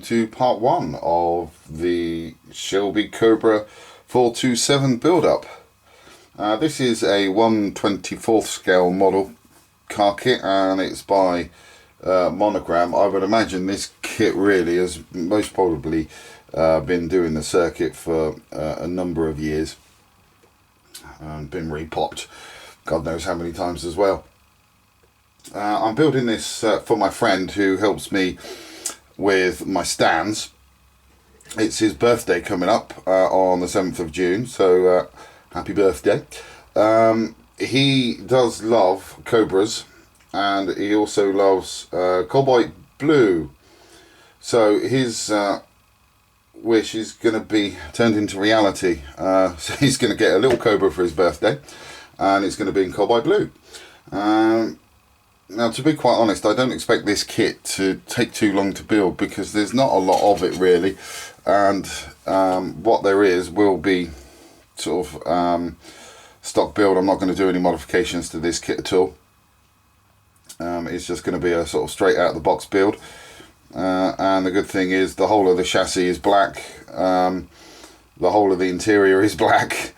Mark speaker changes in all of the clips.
Speaker 1: to part 1 of the Shelby Cobra 427 build-up. This is a 1/24th scale model car kit, and it's by Monogram. I would imagine this kit really has most probably been doing the circuit for a number of years and been repopped God knows how many times as well. I'm building this for my friend who helps me with my stands. It's his birthday coming up on the 7th of June, so happy birthday. He does love Cobras, and he also loves Cobalt Blue. So his wish is going to be turned into reality. So he's going to get a little Cobra for his birthday, and it's going to be in Cobalt Blue. Now, to be quite honest, I don't expect this kit to take too long to build because there's not a lot of it really, and what there is will be sort of stock build. I'm not going to do any modifications to this kit at all. It's just going to be a sort of straight out of the box build, and the good thing is the whole of the chassis is black, the whole of the interior is black,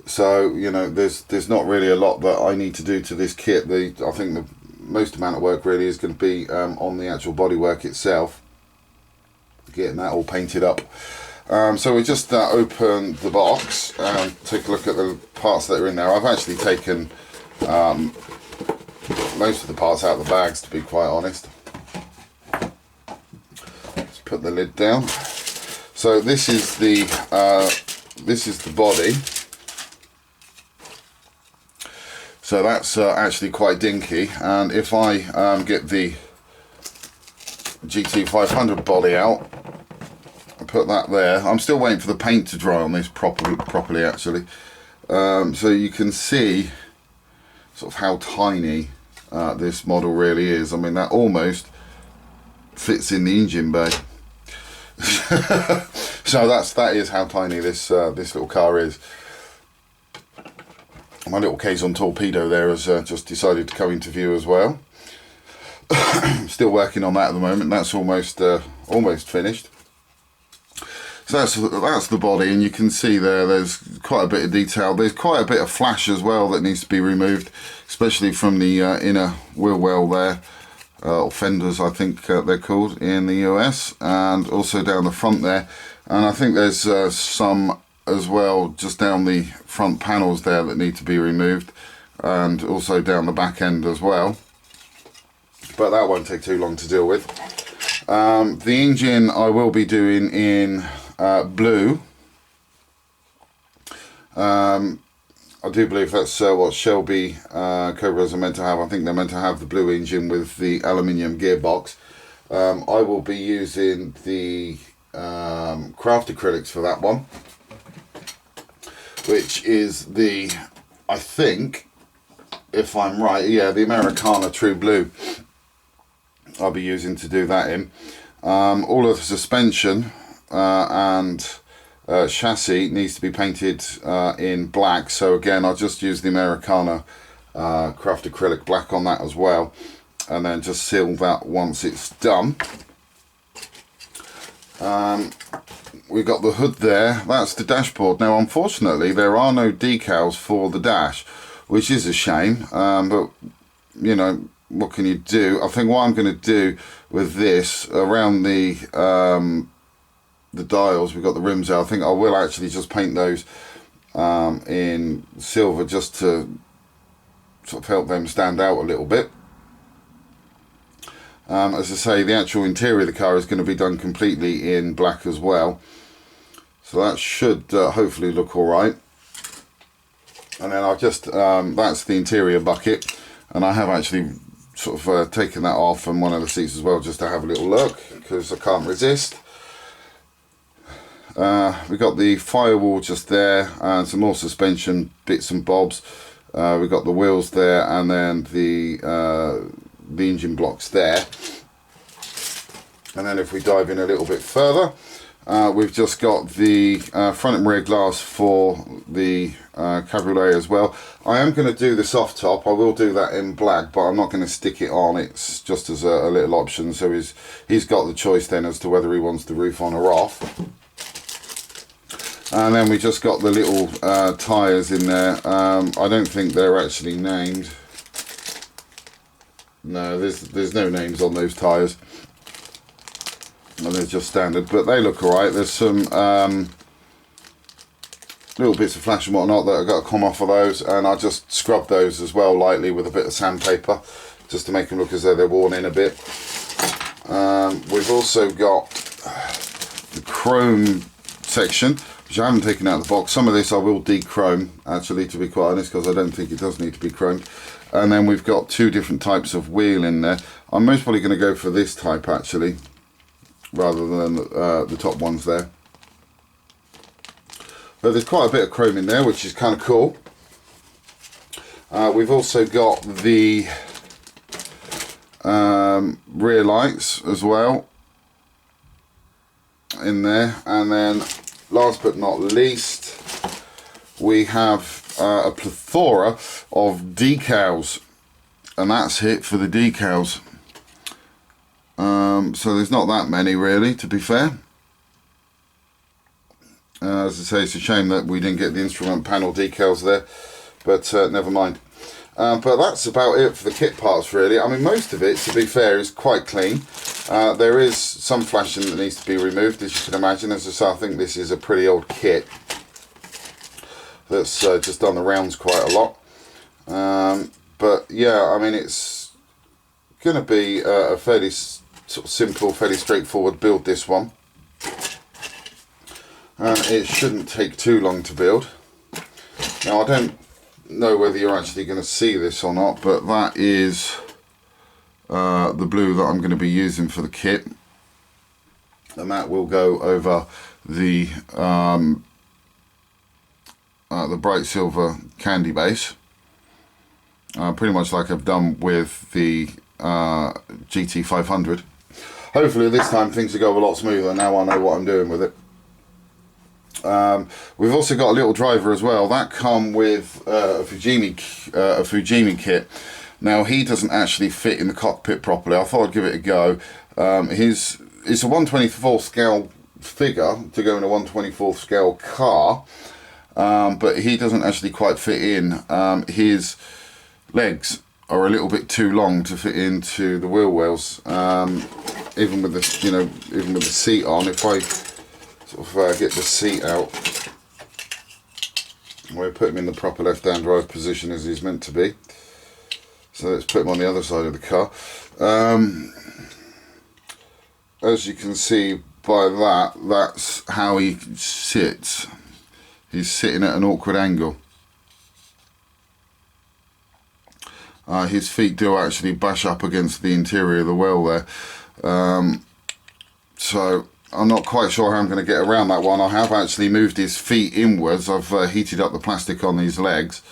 Speaker 1: so you know there's not really a lot that I need to do to this kit. I think the most amount of work really is going to be on the actual bodywork itself, getting that all painted up. So we just open the box and take a look at the parts that are in there. I've actually taken most of the parts out of the bags, to be quite honest. Let's put the lid down. So this is the body. So that's actually quite dinky, and if I get the GT500 body out and put that there, I'm still waiting for the paint to dry on this properly actually, so you can see sort of how tiny this model really is. I mean, that almost fits in the engine bay. So that is how tiny this little car is. My little Kazon torpedo there has just decided to come into view as well. Still working on that at the moment. That's almost finished. So that's the body, and you can see there's quite a bit of detail. There's quite a bit of flash as well that needs to be removed, especially from the inner wheel well there, or fenders I think they're called in the US, and also down the front there. And I think there's some as well just down the front panels there that need to be removed, and also down the back end as well, but that won't take too long to deal with. The engine I will be doing in blue. I do believe that's what Shelby Cobras are meant to have. I think they're meant to have the blue engine with the aluminium gearbox. I will be using the craft acrylics for that one, which is the, I think, if I'm right, yeah, the Americana True Blue I'll be using to do that in. All of the suspension and chassis needs to be painted in black, so again I'll just use the Americana craft acrylic black on that as well, and then just seal that once it's done. We got the hood there, that's the dashboard. Now unfortunately there are no decals for the dash, which is a shame, but you know, what can you do? I think what I'm going to do with this around the dials, we've got the rims out, I think I will actually just paint those in silver just to sort of help them stand out a little bit. As I say, the actual interior of the car is going to be done completely in black as well, so that should hopefully look alright. And then I've just, that's the interior bucket, and I have actually sort of taken that off from one of the seats as well, just to have a little look, because I can't resist. We've got the firewall just there, and some more suspension bits and bobs. We've got the wheels there, and then the engine blocks there. And then if we dive in a little bit further, We've just got the front and rear glass for the cabriolet as well. I am going to do the soft top. I will do that in black, but I'm not going to stick it on. It's just as a little option, so he's got the choice then as to whether he wants the roof on or off. And then we just got the little tyres in there. I don't think they're actually named. No, there's no names on those tyres. And they're just standard, but they look alright. There's some little bits of flash and whatnot that I've got to come off of those, and I just scrub those as well lightly with a bit of sandpaper just to make them look as though they're worn in a bit. We've also got the chrome section, which I haven't taken out of the box. Some of this I will de-chrome, actually, to be quite honest, because I don't think it does need to be chromed. And then we've got two different types of wheel in there. I'm most probably going to go for this type, actually, rather than the top ones there. But there's quite a bit of chrome in there, which is kind of cool. We've also got the rear lights as well in there. And then last but not least, we have a plethora of decals, and that's it for the decals. So there's not that many really, to be fair. As I say, it's a shame that we didn't get the instrument panel decals there, but never mind. But that's about it for the kit parts really. I mean, most of it, to be fair, is quite clean. There is some flashing that needs to be removed, as you can imagine. As I say, I think this is a pretty old kit that's just done the rounds quite a lot. But yeah, I mean, it's going to be a fairly sort of simple, fairly straightforward build, this one. It shouldn't take too long to build. Now, I don't know whether you're actually going to see this or not, but that is the blue that I'm going to be using for the kit, and that will go over the bright silver candy base, pretty much like I've done with the GT500. Hopefully this time things will go a lot smoother. Now I know what I'm doing with it. We've also got a little driver as well. That come with a Fujimi kit. Now, he doesn't actually fit in the cockpit properly. I thought I'd give it a go. It's a 1/24 scale figure to go in a 1/24 scale car, but he doesn't actually quite fit in. His legs are a little bit too long to fit into the wheel wells. Even with the, even with the seat on, if I sort of get the seat out, we'll put him in the proper left-hand drive position as he's meant to be. So let's put him on the other side of the car. As you can see by that, that's how he sits. He's sitting at an awkward angle. His feet do actually bash up against the interior of the well there. So I'm not quite sure how I'm going to get around that one. I have actually moved his feet inwards. I've heated up the plastic on these legs.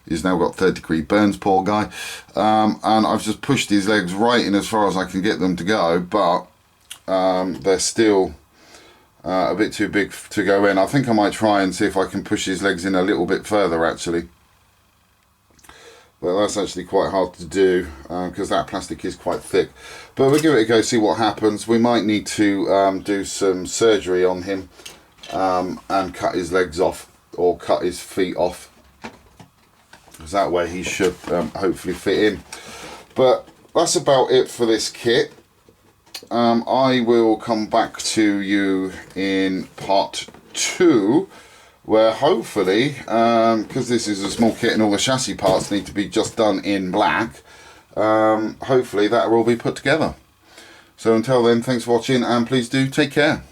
Speaker 1: He's now got 3rd-degree burns, poor guy. And I've just pushed his legs right in as far as I can get them to go, but they're still a bit too big to go in. I think I might try and see if I can push his legs in a little bit further, actually. But that's actually quite hard to do because that plastic is quite thick. But we'll give it a go, see what happens. We might need to do some surgery on him and cut his legs off or cut his feet off, because that way he should hopefully fit in. But that's about it for this kit. I will come back to you in part 2, where hopefully, because this is a small kit and all the chassis parts need to be just done in black, hopefully that will be put together. So until then, thanks for watching, and please do take care.